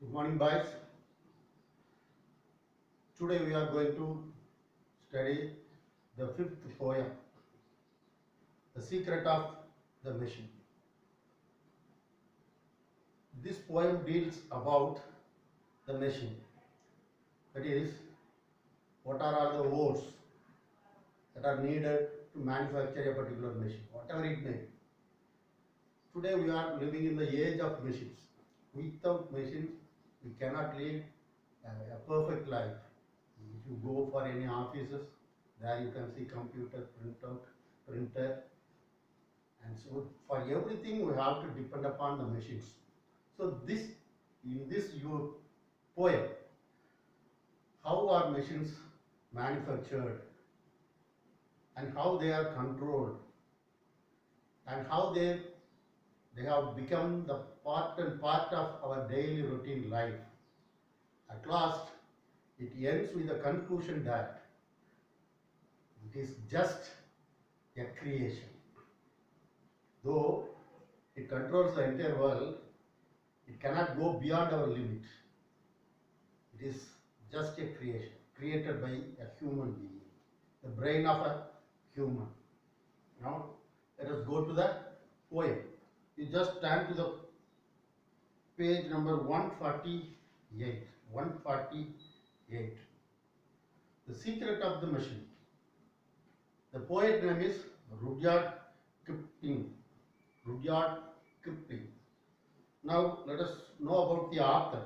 Good morning, boys. Today we are going to study the fifth poem, The Secret of the Machine. This poem deals about the machine. That is, what are all the words that are needed to manufacture a particular machine, whatever it may be. Today we are living in the age of machines. Without machines, we cannot live a perfect life. If you go for any offices, there you can see computer, printout, printer, and so for everything we have to depend upon the machines. So in this your poem, how are machines manufactured and how they are controlled and how they have become the part and part of our daily routine life. At last, it ends with the conclusion that it is just a creation. Though it controls the entire world, it cannot go beyond our limit. It is just a creation created by a human being, the brain of a human. Now, let us go to the poem. You just turn to the page number 148. 148. The Secret of the Machine. The poet name is Rudyard Kipling. Rudyard Kipling. Now let us know about the author.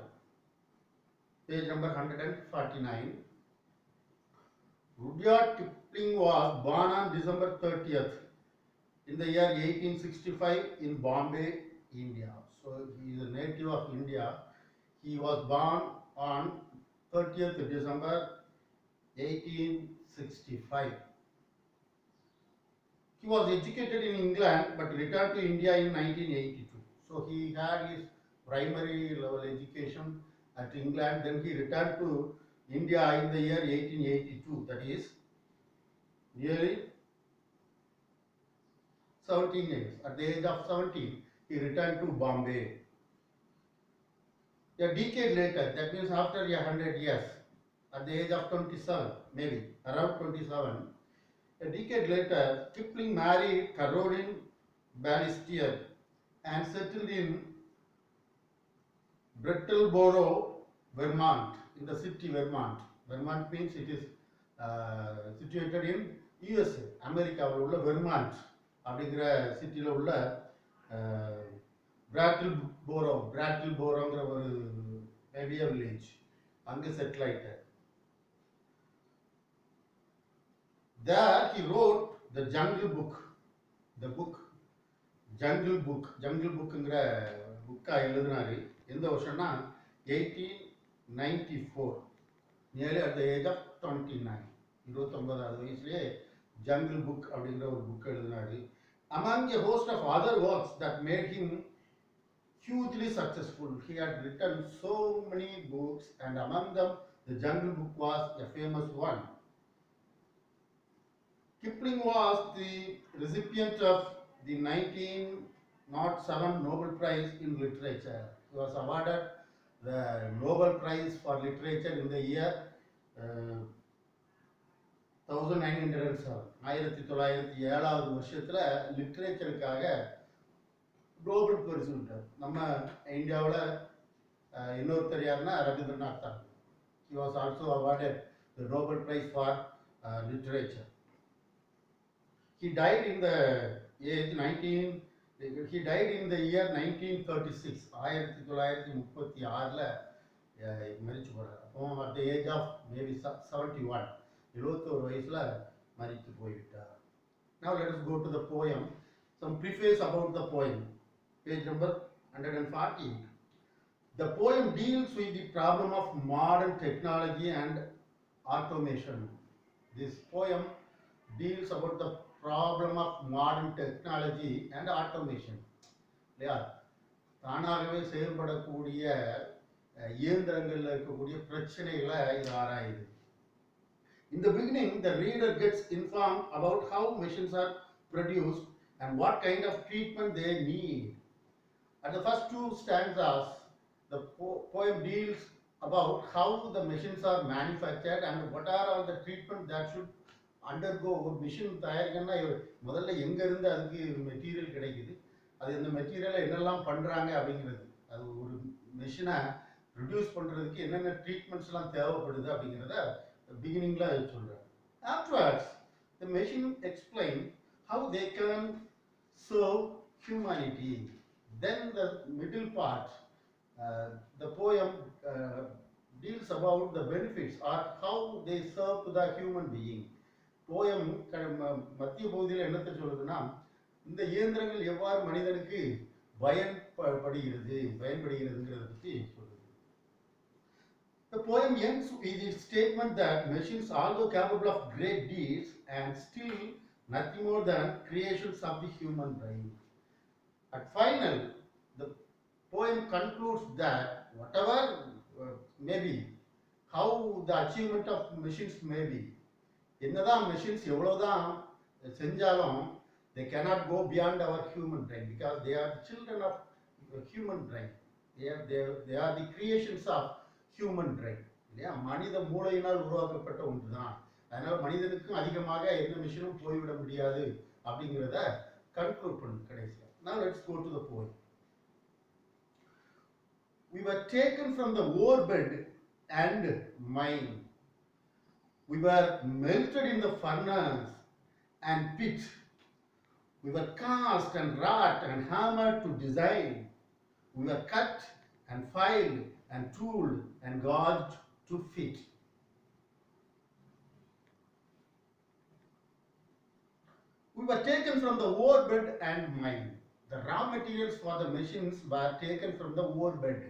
Page number 149. Rudyard Kipling was born on December 30th in the year 1865 in Bombay, India. So he is a native of India. He was born on 30th December 1865. He was educated in England but returned to India in 1982. So he had his primary level education at England, then he returned to India in the year 1882, that is nearly 17 years. At the age of 17, he returned to Bombay. A decade later, that means after 100 years, at the age of 27, maybe around 27, a decade later, Kipling married Caroline Balestier and settled in Brattleboro, Vermont, in the city Vermont. Vermont means it is situated in USA, அமெரிக்காவில் உள்ள Vermont அப்படிங்கிற சிட்டியில் உள்ள பிராட்டில்போரோங்கிற ஒரு பெரிய village அங்கே settle ஆயிட்டார். There he wrote the Jungle Book. The book Jungle Book. Jungle Bookங்கிற புக்கை எழுதினாரு. எந்த வருஷம்னா 1894. Nearly at the age of 29. 29வது வயசுலேயே ஜங்கிள் புக் அப்படிங்கிற ஒரு புக் எழுதினாரு. Among a host of other works that made him hugely successful, he had written so many books, and among them the Jungle Book was a famous one. Kipling was the recipient of the 1907 Nobel Prize in Literature. He was awarded the Nobel Prize for Literature in the year 1907. 1907வது வருஷத்துல லிட்ரேச்சருக்காக Nobel பரிசு விட்டார். நம்ம இந்தியாவில் இன்னொருத்தர் யாருன்னா Rabindranath Tagore. He was also awarded the Nobel Prize for Literature. He died in the year 1936. 1936ல மரிச்சு போறார். அப்போ at the age of maybe 71, 71 வயசுல மரித்து போய்விட்டார். Now let us go to the poem. Some preface about the poem. Page number 140. The poem deals with the problem of modern technology and automation. This poem deals about the problem of modern technology and automation. இல்லையா, தானாகவே செயல்படக்கூடிய இயந்திரங்களில் இருக்கக்கூடிய பிரச்சனைகளை இது ஆராயுது. In the beginning, the reader gets informed about how machines are produced and what kind of treatment they need. At the first two stanzas, The poem deals about how the machines are manufactured and what are all the treatment that should undergo. ஒரு machine தயாரிக்கணும்னா முதல்ல எங்க இருந்து அதுக்கு material கிடைக்குது, அது இந்த மெட்டீரியலை என்னெல்லாம் பண்றாங்க அப்படிங்கிறது, அது ஒரு மிஷினை ப்ரொடியூஸ் பண்றதுக்கு என்னென்ன ட்ரீட்மெண்ட்ஸ்லாம் தேவைப்படுது அப்படிங்கிறத பிகினிங்ல சொல்றேன். Afterwards, the machine explain how they can serve humanity. Then the middle part, the poem deals about the benefits or how they serve to the human being. Poem மத்திய பகுதியில் என்னத்தை சொல்லுதுன்னா, இந்த இயந்திரங்கள் எவ்வாறு மனிதனுக்கு பயன்படுகிறதுங்கிறத பற்றி சொல்லுது. The poem ends with its statement that machines, although capable of great deeds, and still nothing more than creations of the human brain. At final, the poem concludes that whatever may be, how the achievement of machines may be, என்னதான் machines எவ்வளவுதான் செஞ்சாலும் they cannot go beyond our human brain because they are the children of human brain. They are the creations of human brain. இல்லையா, மனித மூளையினால் உருவாக்கப்பட்ட ஒன்று தான். அதனால மனிதனுக்கும் அதிகமாக எந்த மிஷினும் போய்விட முடியாது அப்படிங்கிறத கன்க்ளூட் பண்ணு கடைசியா. Now let's go to the poem. We were taken from the orbed and mine. We were melted in the furnace and pit. We were cast and wrought and hammered to design. We were cut and filed and tooled and gauged to fit. We were taken from the ore bed and mine. The raw materials for the machines were taken from the ore bed.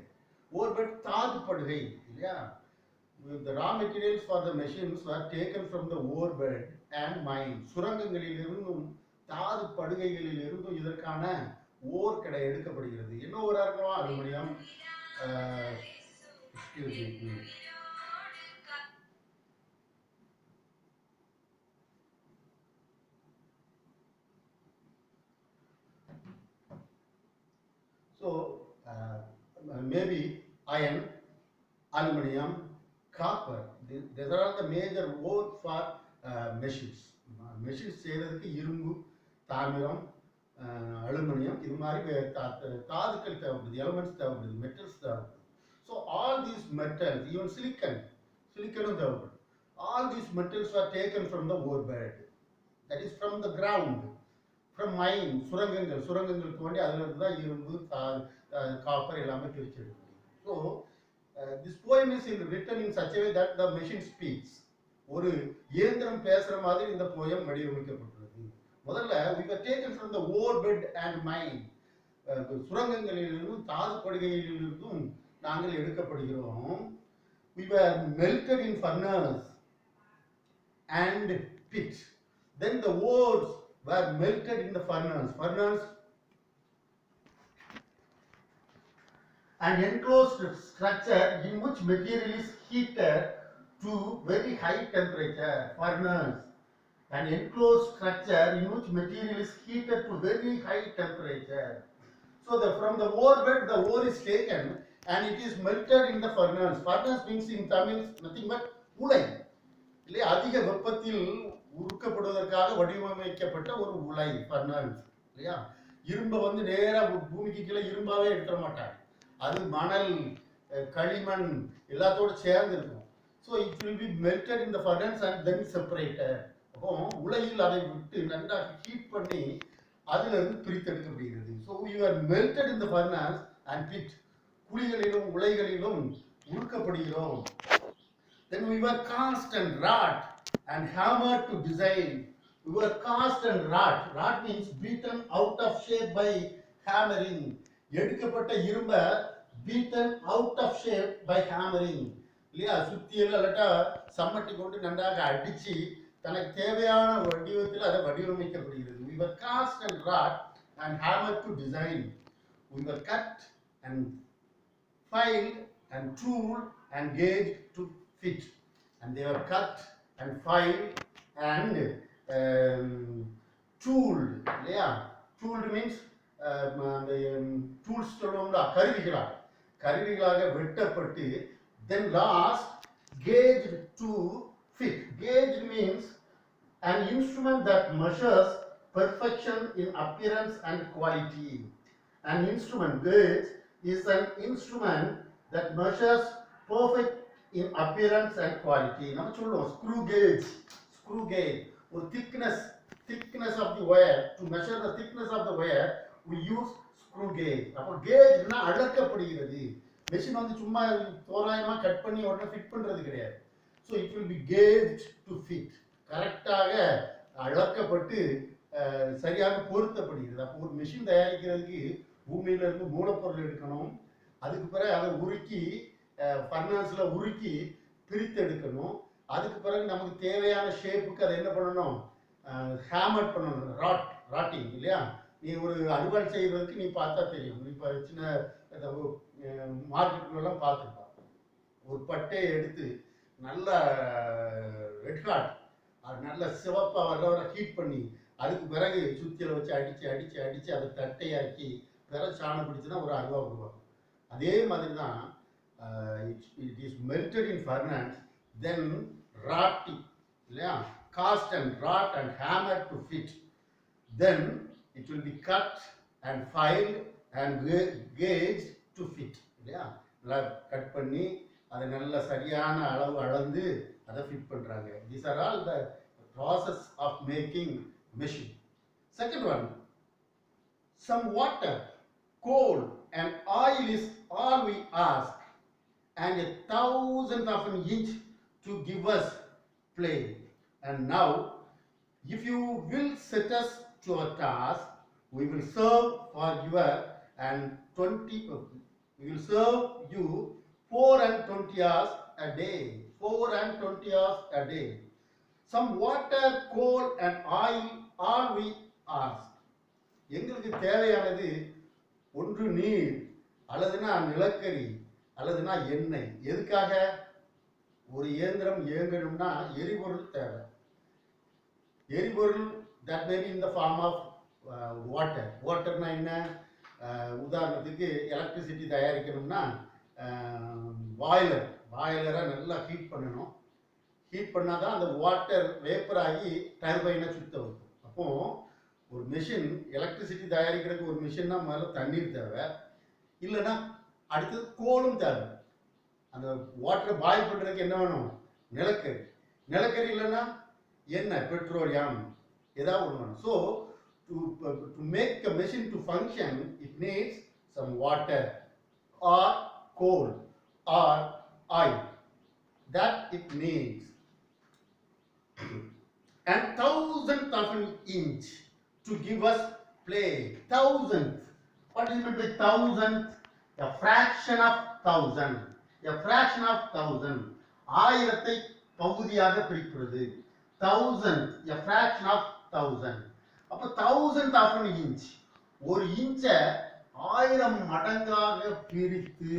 Ore bed தாது படுகை இல்லையா. The raw materials for the machines were taken from the ore bed and mine. சுரங்கங்களிலிருந்தும் தாது படுகைகளிலிருந்தும் இதற்கான ஓர் கடை எடுக்கப்படுகிறது. என்ன ஓரா இருக்கும்? Aluminium. So maybe iron, aluminum, copper. These are all the major ore for machines. Machines செய்யறதுக்கு இரும்பு, தாமிரம், அலுமினியம் இது மாதிரி தாதுக்கள் தேவைப்படுது, எலிமெண்ட்ஸ் தேவைப்படுது, மெட்டல்ஸ் தேவைப்படுது. So all these metals, even siliconum தேவைப்படுது. All these metals were taken from the ore bed. That is from the ground. From mine, சுரங்கங்கள் தோண்டி அதுல இருந்து தான் இரும்பு, காப்பர் எல்லாமே பிரிச்சு எடுக்க முடியும். So this poem is written in such a way that the machine speaks. ஒரு இயந்திரம் பேசுற மாதிரி இந்த போயம் வடிவமைக்கப்பட்டுள்ளது. முதல்ல we were taken from the ore bed and mine. சுரங்கங்களிலிருந்தும் தாது படுகைகளிலிருந்தும் நாங்கள் எடுக்கப்படுகிறோம். We were melted in furnace and pit. Then the ores were melted in the furnace, an enclosed structure in which material is heated to very high temperature. Furnace, an enclosed structure in which material is heated to very high temperature. So from the ore bed, the ore is taken and it is melted in the furnace. Furnace means in Tamil nothing but ulai. இல்லையா, அதிக வெப்பத்தில் உருக்கப்படுவதற்காக வடிவமைக்கப்பட்ட ஒரு உலை furnace. இல்லையா, இரும்பை வந்து நேராக பூமிக்கு கீழே இரும்பாவே எடுத்துட மாட்டாங்க. அது மணல், களிமண் எல்லாத்தோடு சேர்ந்து இருக்கும். So it will be melted in the furnace and then separated. அப்போ உலையில் அதை விட்டு நன்றாக ஹீட் பண்ணி அதிலிருந்து பிரித்தெடுக்கப்படுகிறது. So you are melted in the furnace and pit. குழிகளிலும் உலைகளிலும் உருக்கப்படுகிறோம். Then we were cast and wrought and hammered to design. We were cast and wrought. Wrought means beaten out of shape by hammering. எடுக்கப்பட்ட இரும்ப beaten out of shape by hammering. இல்லையா, சுத்தியல் அல்லட்டா சம்மட்டி கொண்டு நன்றாக அடிச்சு தனக்கு தேவையான வடிவத்தில் அதை வடிவமைக்கப்படுகிறது. We were cast and wrought and hammered to design. We were cut and filed and tooled and gauged to fit. And they were cut and filed and tooled. Yeah, tooled means tools சொல்லுவோம்ல, கருவிகளா, கருவிகளாக வெட்டப்பட்டு then last gauged to fit. Gauged means an instrument that measures perfection in appearance and quality. An instrument, gauge, is an instrument that measures perfect in appearance and quality. நம்ம சொல்லுவோம் screw gauge, screw gauge, ஒரு thickness of the wire. To measure the thickness of the wire, we use screw gauge. அப்போ gaugeனா அளக்கப்படுகிறது. Machine வந்து சும்மா தோராயமா cut பண்ணி உடனே fit பண்றது கிடையாது. So it will B gauged to fit. கரெக்டாக அளக்கப்பட்டு சரியாக பொருத்தப்படுகிறது. அப்போ ஒரு மெஷின் தயாரிக்கிறதுக்கு பூமியில இருந்து மூலப்பொருள் எடுக்கணும், அதுக்கு பிறகு அதை உருக்கி ஃபர்னான்ஸ்ல உருக்கி பிரித்து எடுக்கணும், அதுக்கு பிறகு நமக்கு தேவையான ஷேப்புக்கு அதை என்ன பண்ணணும், ஹேமர் பண்ணணும், ராட்டிங் இல்லையா. நீ ஒரு அறுவடை செய்வதற்கு நீ பார்த்தா தெரியும், இப்போ சின்ன மார்க்கெட்லாம் பார்த்துருப்பா, ஒரு பட்டையை எடுத்து நல்லா ரெட் ஹாட் அது நல்ல சிவப்பாக வர ஹீட் பண்ணி அதுக்கு பிறகு சுத்தியில் வச்சு அடித்து அதை தட்டையாக்கி பிறகு சாணம் பிடிச்சுன்னா ஒரு அருவா உருவாகும். அதே மாதிரி தான் it is melted in furnace, then ராட்டி இல்லையா, cast and rod and hammer to fit, then it will be cut and filed and gauged to fit இல்லையா. நல்லா கட் பண்ணி அதை நல்ல சரியான அளவு அளந்து அதை ஃபிட் பண்றாங்க. These are all the process of making machine. Second one, some water, coal and oil is all we ask, and 1,000th of an inch to give us play. And now if you will set us to a task, we will serve for your and 20 we will serve you 4 and 20 hours a day. 4 and 20 hours a day. Some water, coal and oil, all we ask. எங்களுக்கு தேவையானது ஒன்று நீர், அல்லதுனா நிலக்கரி, அல்லதுனா எண்ணெய். எதுக்காக? ஒரு இயந்திரம் இயங்கணும்னா எரிபொருள் தேவை. எரிபொருள் that may be in the form of water. வாட்டர்னா என்ன? உதாரணத்துக்கு எலக்ட்ரிசிட்டி தயாரிக்கணும்னா பாய்லரை நல்லா ஹீட் பண்ணணும். ஹீட் பண்ணாதான் அந்த வாட்டர் வேப்பர் ஆகி டர்பைனை சுத்த வைக்கும். அப்போ ஒரு மிஷின் எலக்ட்ரிசிட்டி தயாரிக்கிறதுக்கு ஒரு மிஷின்னா முதல்ல தண்ணீர் தேவை, இல்லைன்னா அடுத்தது கோலும் தேவை. அந்த வாட்டரை பாயில் பண்ணுறதுக்கு என்ன வேணும்? நிலக்கரி. நிலக்கரி இல்லைன்னா எண்ணெய், பெட்ரோலியம், ஏதாவது ஒன்று வேணும். So to make a machine to function, it needs some water or coal or oil that it needs. And 1,000th of an inch to give us play. 1,000th. What is meant by 1,000th? A fraction of 1,000. A fraction of 1,000. ஆயிரத்தை பகுதியாக பிரிக்கிறது. 1,000. A fraction of 1,000. அப்போ 1,000th of an inch, ஒரு இன்ச்சை 1000 மடங்காக பிரித்து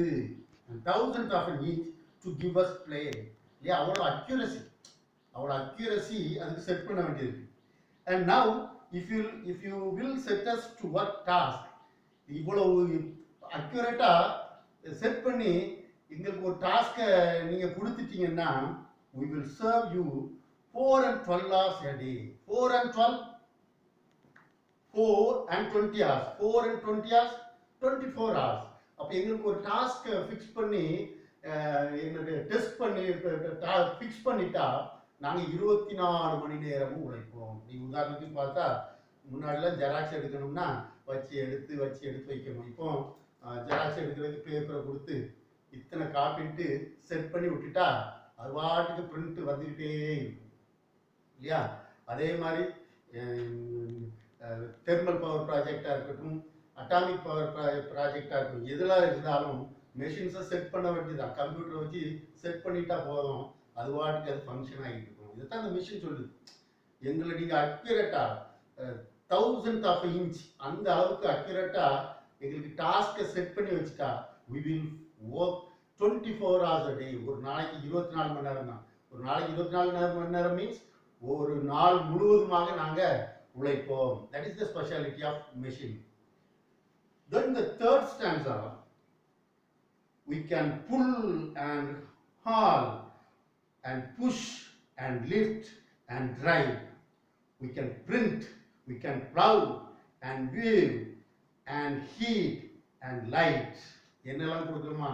1,000th of an inch to give us play. இல்லையா, அவ்வளோ accuracy அதுக்கு செட் பண்ண வேண்டியிருக்கு. And now if you will set us to work task, இவ்வளவு அக்யூரேட்டா செட் பண்ணி எங்களுக்கு ஒரு டாஸ்கை நீங்க கொடுத்துட்டீங்கன்னா, we will serve you 4 and 12 hours a day. 4 and 12, 4 and 20 hours. 4 and 20 hours, 24 hours. அப்போ எங்களுக்கு ஒரு டாஸ்கை ஃபிக்ஸ் பண்ணி எங்களுக்கு டெஸ்ட் பண்ணி ஃபிக்ஸ் பண்ணிட்டா நாங்கள் 24 மணி நேரமும் உழைப்போம். நீ உதாரணத்துக்கு பார்த்தா முன்னாடிலாம் ஜெராக்ஸ் எடுக்கணும்னா வச்சு எடுத்து வைக்கணும். இப்போ ஜெராக்ஸ் எடுக்கிறதுக்கு பேப்பரை கொடுத்து இத்தனை காப்பிட்டு செட் பண்ணி விட்டுட்டா அது வாட்டுக்கு பிரிண்ட் வந்துக்கிட்டே இருக்கும் இல்லையா. அதே மாதிரி தெர்மல் பவர் ப்ராஜெக்டாக இருக்கட்டும், அட்டாமிக் பவர் ப்ராஜெக்டாக இருக்கட்டும், எதெல்லாம் இருந்தாலும் மெஷின்ஸை செட் பண்ண வேண்டியதான். கம்ப்யூட்டரை வச்சு செட் பண்ணிட்டா போதும், அது வாட்டுக்கு அது ஃபங்க்ஷன் ஆகிட்டு இருக்கும். இதைத்தான் அந்த மிஷின் சொல்லுது. எங்களை நீங்கள் அக்யூரேட்டாக 1,000th of an inch அந்த அளவுக்கு அக்யூரேட்டாக எங்களுக்கு டாஸ்கை செட் பண்ணி வச்சுட்டா, we will work 24 hours a day. ஒரு நாளைக்கு 24 மணி நேரம் தான். ஒரு நாளைக்கு 24 மணி நேரம் மீன்ஸ் ஒரு நாள் முழுவதுமாக நாங்கள் உழைப்போம். That is the speciality of machine. Then the third stanza, we can pull and haul and push and lift and drive. We can print, we can plow and weave and heat and light. என்னெல்லாம் கொடுக்கணுமா?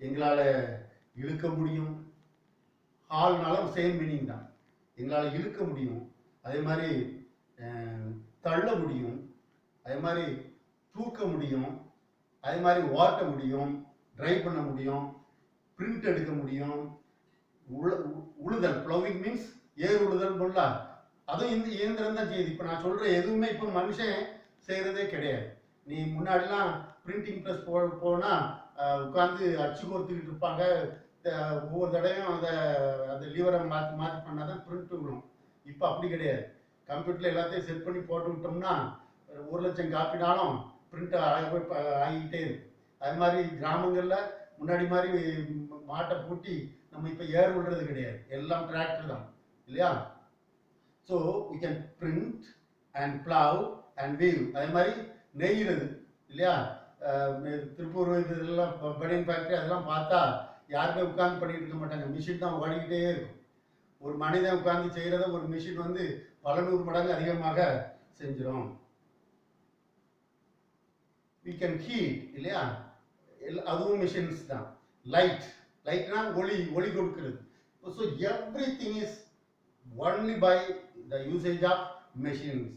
எங்களால் இழுக்க முடியும். ஹால்னாலும் same meaning தான். எங்களால் இழுக்க முடியும், அதே மாதிரி தள்ள முடியும், அதே மாதிரி தூக்க முடியும், அதே மாதிரி ஓட்ட முடியும், ட்ரைவ் பண்ண முடியும், பிரிண்ட் எடுக்க முடியும், உழுதல் ப்ளவிங் மீன்ஸ் ஏர் உழுதல் போடலாம். அதுவும் இந்த இயந்திரம் தான் செய்யுது. இப்போ நான் சொல்கிற எதுவுமே இப்போ மனுஷன் செய்கிறதே கிடையாது. நீ முன்னாடிலாம் பிரிண்டிங் ப்ரெஸ் போனால் உட்காந்து அச்சு கோர்த்துக்கிட்டு இருப்பாங்க. ஒவ்வொரு தடவையும் அந்த லீவரை மாற்றி மாற்றி பண்ணால் தான் பிரிண்ட் விடும். இப்போ அப்படி கிடையாது. கம்ப்யூட்டரில் எல்லாத்தையும் செட் பண்ணி போட்டு விட்டோம்னா 1,00,000 காப்பினாலும் பிரிண்ட் ஆகிக்கிட்டே இருக்கு. அது மாதிரி கிராமங்களில் முன்னாடி மாதிரி மாட்டை பூட்டி நம்ம இப்போ ஏர் விடுறது கிடையாது, எல்லாம் டிராக்டர் தான் இல்லையா? So we can print and plough and weave. அதே மாதிரி நெய்கிறது இல்லையா? திருப்பூர் இதெல்லாம் பனியன் ஃபேக்ட்ரி அதெல்லாம் பார்த்தா யாருமே உட்கார்ந்து பண்ணிட்டு இருக்க மாட்டாங்க, மிஷின் தான் ஓடிக்கிட்டே இருக்கும். ஒரு மனிதன் உட்கார்ந்து செய்கிறத ஒரு மிஷின் வந்து பல 100 மடங்கு அதிகமாக செஞ்சிடும். we can heat இல்லையா? அதுவும் மிஷின்ஸ் தான். லைட்னா ஒளி கொடுக்கிறது. So everything is only by the usage of machines.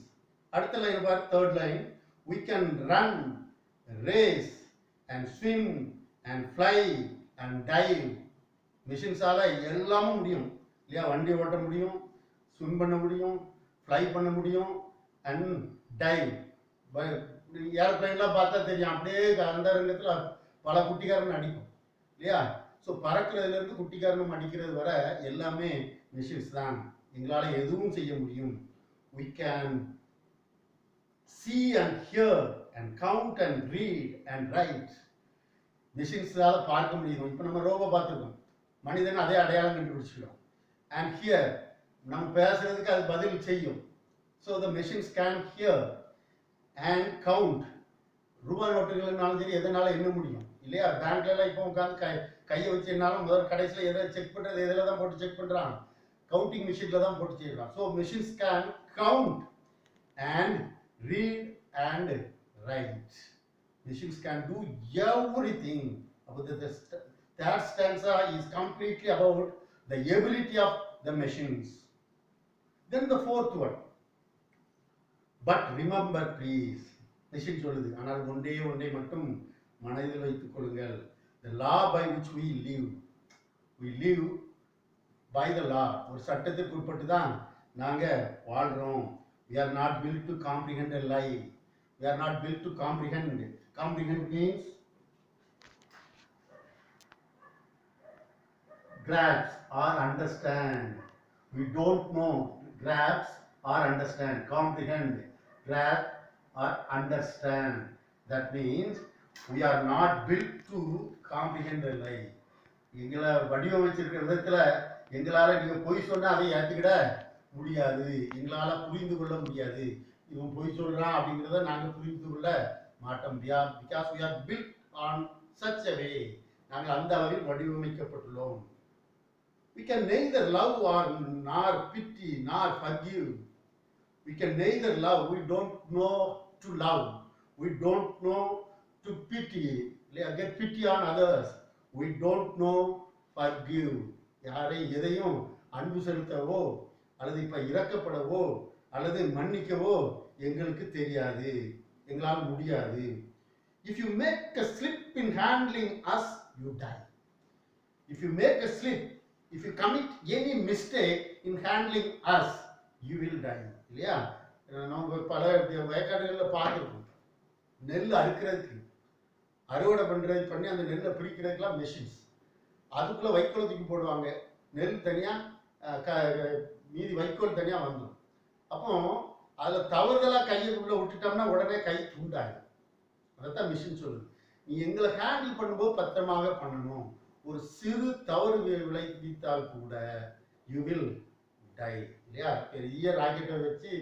அடுத்த லைன் பார், third line, we can run, race and swim and fly and dive. மிஷின்ஸால எல்லாமே முடியும் இல்லையா? வண்டி ஓட்ட முடியும், ஸ்விம் பண்ண முடியும், ஃப்ளை பண்ண முடியும் அண்ட் டைவ். ஏரோப்ளைன்லாம் பார்த்தா தெரியும், அப்படியே அந்த ரங்கத்தில் பல குட்டிக்காரன் அடிக்கும் இல்லையா? ஸோ பறக்கிறதுலேருந்து குட்டிக்காரனும் அடிக்கிறது வர எல்லாமே மிஷின்ஸ் தான். எங்களால் எதுவும் செய்ய முடியும். we can see and hear and count and read and write. மிஷின்ஸால் பார்க்க முடியும். இப்போ நம்ம ரோபோ பார்த்துருக்கோம், மனிதன் அதே அடையாளம் கண்டுபிடிச்சிடும். அண்ட் ஹியர் நம்ம பேசுறதுக்கு அது பதில் செய்யும். So the machines can hear and count. ரூபாய் நோட்டுகள்னாலும் சரி எதனால எண்ண முடியும் இல்லையா? பேங்க்லாம் இப்போ உட்காந்து கையை வச்சு என்னாலும் முதல் கடைசியில் எதை செக் பண்ணுறது எதில் தான் போட்டு செக் பண்ணுறான்? கவுண்டிங் மிஷினில் தான் போட்டு செய்யலாம். So machines can count and read and write. Machines can do everything. That stanza is completely about the ability of the machines. Then the fourth one, but remember please. Machine சொல்லுது, ஆனால் ஒன்றே மட்டும் மனதில் வைத்துக் கொள்ளுங்கள். The law by which we live by the law. ஒரு சட்டத்திற்கு உட்பட்டு தான் நாங்கள் வாழ்றோம். We are not built to comprehend a lie. We are not built to comprehend. Comprehend means grasp or understand. We don't know. Grasp or understand. Comprehend, grasp or understand. That means we are not built to comprehend a lie. எங்களை வடிவமைச்சிருக்கிற விதத்தில் எங்களால் நீங்கள் பொய் சொன்னால் அதை ஏற்றுக்கிட முடியாது, எங்களால் புரிந்து கொள்ள முடியாது. இவன் பொய் சொல்றான் அப்படிங்கிறத நாங்கள் புரிந்து கொள்ள மாட்டோம். because we are built on such a way. நாங்கள் அந்த அளவில் வடிவமைக்கப்பட்டுள்ளோம். we can neither love or nor pity nor forgive. we can neither love, we don't know to love, we don't know to pity, get pity on others. we don't know forgive. யாரை எதையும் அன்பு செலுத்தவோ அல்லது இப்ப இறக்கப்படவோ அல்லது மன்னிக்கவோ எங்களுக்கு தெரியாது, எங்களால் முடியாது. if you make a slip in handling us, you die. if you make a slip, if you commit any mistake in handling us, you will die. இல்லையா? நம்ம பல வயக்காடுகளில் பார்த்துருக்கோம், நெல் அறுக்கிறதுக்கு அறுவடை பண்ணி அந்த நெல்லை பிடிக்கிறதுக்கெல்லாம் மெஷின்ஸ். அதுக்குள்ளே வைக்கோல் தூக்கி போடுவாங்க, நெல் தனியாக மீதி வைக்கோல் தனியாக வந்துடும். அப்போ அதில் தவறுதலாக கையைக்குள்ளே விட்டுட்டோம்னா உடனே கை துண்டாகும். அதைத்தான் மிஷின் சொல்லுது. நீ எங்களை ஹேண்டில் பண்ணும்போது பத்திரமாக பண்ணணும். ஒரு சிறு தவறு விளைவித்தால் கூட யூ வில் டை இல்லையா? பெரிய ராக்கெட்டை வச்சு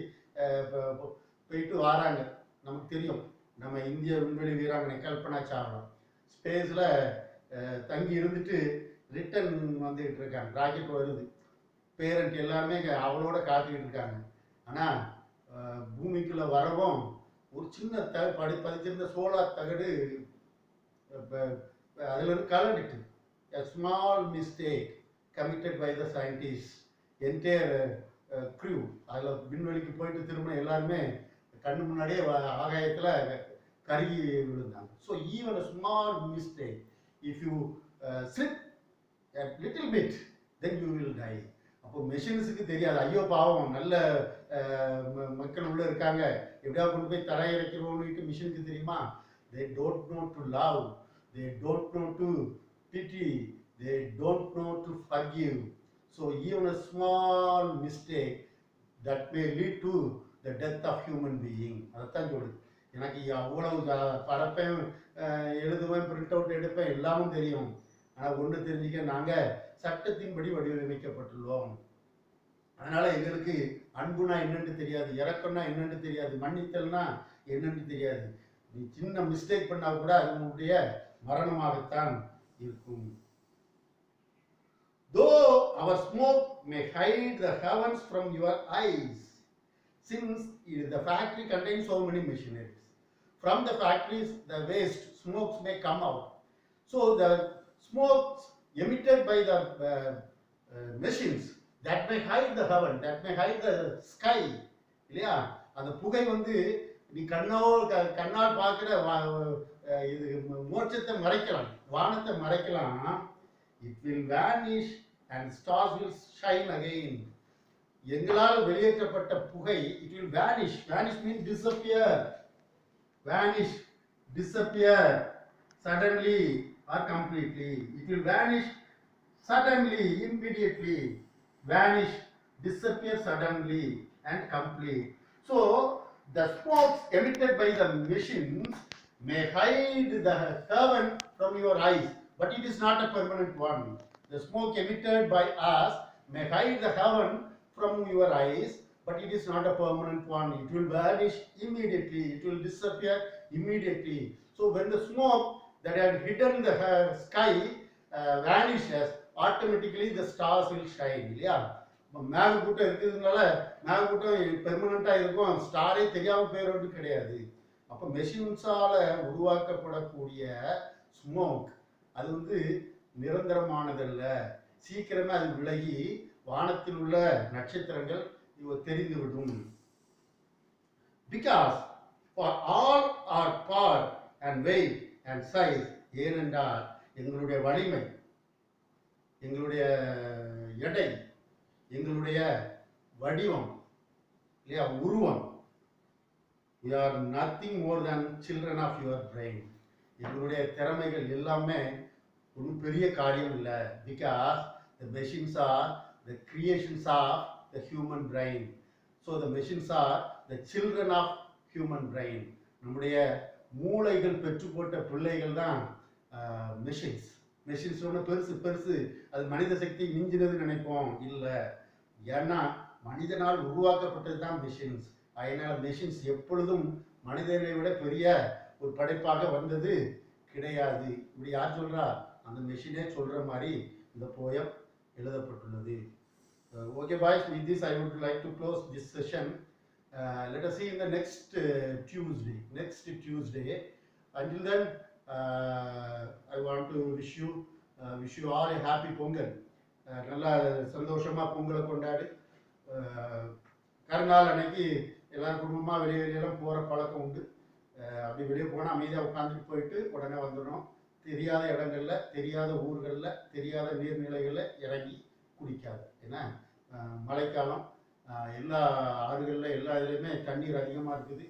போயிட்டு வராங்க. நமக்கு தெரியும், நம்ம இந்திய விண்வெளி வீராங்கனை கல்பனா சாவ்லா ஸ்பேஸில் தங்கி இருந்துட்டு ரிட்டன் வந்துகிட்டு இருக்காங்க. ராக்கெட் வருது, பேரண்ட் எல்லாருமே அவளோட காத்துக்கிட்டு இருக்காங்க. ஆனால் பூமிக்குள்ள வரவும் ஒரு சின்ன பதிச்சிருந்த சோலார் தகடு அதுல இருந்து கலந்துட்டு a small mistake committed by the scientists, entire crew. அதில் விண்வெளிக்கு போயிட்டு திரும்ப எல்லாருமே கண்ணு முன்னாடியே ஆகாயத்தில் கருகி விழுந்தாங்க. So even a small mistake, if you slip a little bit, then you will die. அப்போ மெஷின்ஸுக்கு தெரியாது, ஐயோ பாவம் நல்ல மக்கள் உள்ள இருக்காங்க, எப்படியாவது கொண்டு போய் தரையிறக்கிறோன்னு மிஷினுக்கு தெரியுமா? they don't know to love, they don't know to pity, they don't know to forgive. So even a small mistake that may lead to the death of human being. அதைத்தான் சொல்லுது. எனக்கு அவ்வளவு பரப்பேன், எழுதுவேன், பிரிண்ட் அவுட் எடுப்பேன், எல்லாமும் தெரியும். ஆனால் ஒன்று தெரிஞ்சுக்க, நாங்கள் சட்டத்தின்படி வடிவமைக்கப்பட்டுள்ளோம். அதனால எங்களுக்கு அன்புனா என்னன்னு தெரியாது, இறக்கம்னா என்னன்னு தெரியாது, மன்னித்தல்னா என்னன்னு தெரியாது. நீ சின்ன மிஸ்டேக் பண்ணா கூட அது உன்னுடைய மரணமாகத்தான் இருக்கும். Though our smoke may hide the heavens from your eyes, since the factory contains so many machineries. From the factories, the waste smokes may come out. So the smokes emitted by the machines that may hide the heaven, that may hide the sky. இல்லையா? அந்த புகை நீ கண்ணால் பார்க்கிற இது மோட்சத்தை மறைக்கலாம், வானத்தை மறைக்கலாம். It will vanish and stars will shine again. எங்களால் வெளியேற்றப்பட்ட புகை, it will vanish. Vanish means disappear. Vanish, disappear suddenly or completely. It will vanish suddenly, immediately. Vanish, disappear suddenly and complete. So the smokes emitted by the machines may hide the heaven from your eyes, but it is not a permanent one. The smoke emitted by us may hide the heaven from your eyes, but it is not a permanent one. It will vanish immediately, it will disappear immediately. So when the smoke that had hidden the sky vanishes, automatically the stars will shine. இல்லையா? மேகக்கூட்டம் இருக்கிறதுனால மேகக்கூட்டம் பெர்மனண்டாக இருக்கும், ஸ்டாரே தெரியாமல் போயிடுறது கிடையாது. அப்போ மெஷின்ஸால உருவாக்கப்படக்கூடிய smoke அது நிரந்தரமானதல்ல, சீக்கிரமே அது விலகி வானத்தில் உள்ள நட்சத்திரங்கள் தெரிந்துவிடும். Because for all our power and weight and size, ஏனென்றால் எங்களுடைய வலிமை, எங்களுடைய எடை, எங்களுடைய வடிவம், இல்லையா, உருவம், we are nothing more than children of your brain. எங்களுடைய திறமைகள் எல்லாமே ஒன்றும் பெரிய காரியம் இல்லை. Because the machines are the creations of the human brain. So the machines are the children of human brain. நம்முடைய மூளைகள் பெற்று போட்ட பிள்ளைகள் தான் மெஷின்ஸ். மெஷின்ஸ் பெருசு பெருசு, அது மனித சக்தி மிஞ்சினது நினைப்போம், இல்லை. ஏன்னா மனிதனால் உருவாக்கப்பட்டது தான் மெஷின்ஸ். அதனால மெஷின்ஸ் எப்பொழுதும் மனிதனை விட பெரிய ஒரு படைப்பாக வந்தது கிடையாது. இப்படி யார் சொல்றா? அந்த மெஷினே சொல்ற மாதிரி இந்த போயம் எழுதப்பட்டுள்ளது. Okay boys, with this I would like to close this session. Let us see in the next Tuesday. Until then, I want to wish you all a happy Pongal. நல்லா சந்தோஷமா பொங்கலை கொண்டாடு. கருநாள் அன்னைக்கு எல்லாரும் குடும்பமாக வெளியெல்லாம் போகிற பழக்கம் உண்டு. அப்படி வெளியே போனால் அமைதியாக உட்காந்துட்டு போயிட்டு உடனே வந்துடணும். தெரியாத இடங்களில், தெரியாத ஊர்களில், தெரியாத நீர்நிலைகளில் இறங்கி குடிக்காது. ஏன்னா மழைக்காலம், எல்லா ஆறுகளில் எல்லா இதுலேயுமே தண்ணீர் அதிகமாக இருக்குது.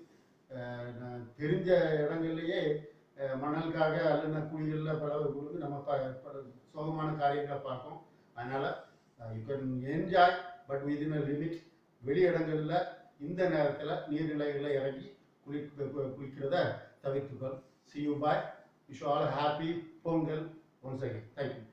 தெரிஞ்ச இடங்கள்லையே மணலுக்காக அல்லது குழிகளில் பல கொடுத்து நம்ம சோகமான காரியங்களை பார்ப்போம். அதனால் you can enjoy, but within a limit. வெளி இடங்களில் இந்த நேரத்தில் நீர்நிலைகளில் இறங்கி குளிக்கிறத தவிர்த்துக்கொள். See you, bye. Wish you all a happy Pongal once again. Thank you.